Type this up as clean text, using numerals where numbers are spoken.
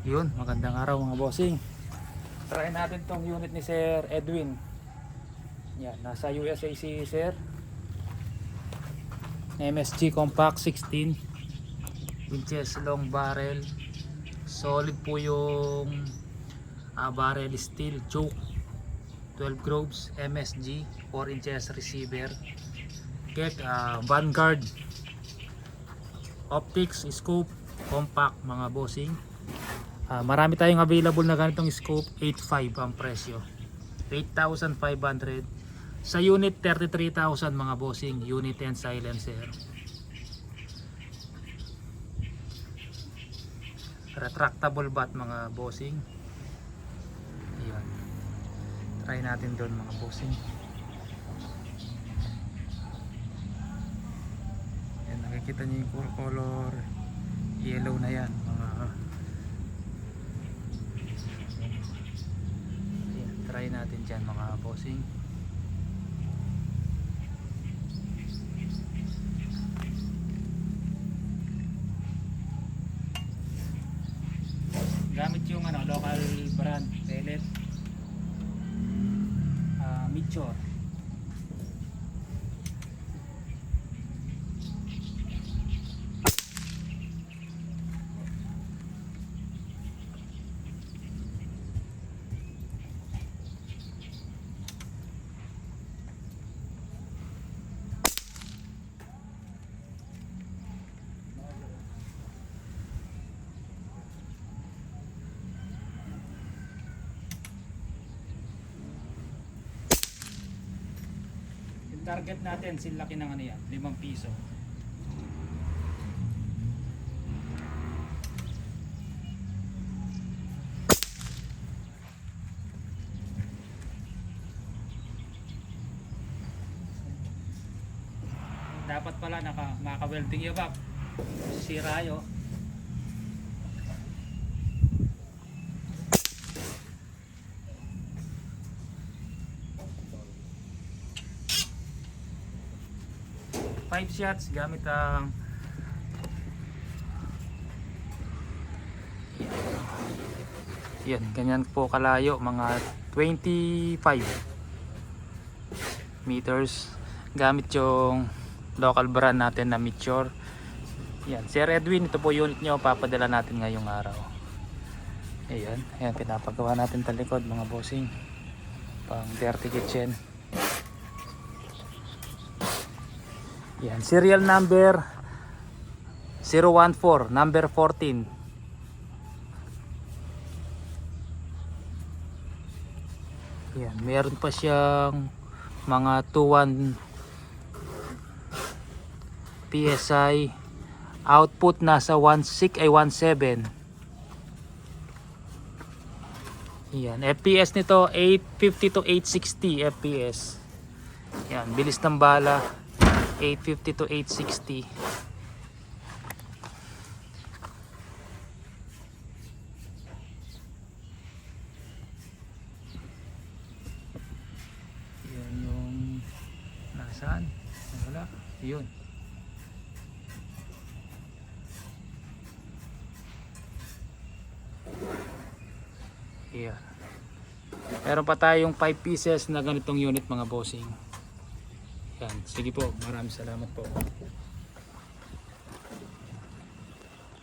Yun, magandang araw mga bossing. Try natin tong unit ni Sir Edwin. Yan, nasa USA si Sir. MSG Compact 16 inches long barrel. Solid po yung barrel steel choke. 12 groves MSG 4 inches receiver. Get Vanguard optics scope compact mga bossing. Marami tayong available na ganitong scope. 8.5 ang presyo, 8,500 sa unit. 33,000 mga bossing, unit and silencer. Retractable bat mga bossing. Ayan, try natin doon mga bossing. Ayan, nakikita nyo yung color yellow na yan mga. Try natin dyan mga bossing. Gamit yung local brand pellet, Mitchor. Target natin silaki ng yan, 5 piso. Dapat pala maka-welding yung back. Sira yo. Five shots gamit ang yan, ganyan po kalayo, mga 25 meters gamit yung local brand natin na Mitchor. Yan, Sir Edwin, ito po unit nyo, papadala natin ngayong araw. Ayan, ayan, pinapagawa natin talikod mga bossing, pang dirty kitchen. Yan, serial number 014, number 14. Yan, meron pa siyang mga 21 PSI. Output nasa 16 ay 17. Yan, FPS nito 850 to 860 FPS. Yan, bilis ng bala 850 to 860. Yan yung nasaan? Wala. Yun. Yan. Meron pa tayong 5 pieces na ganitong unit mga bossing. Yan. Sige po, maraming salamat po.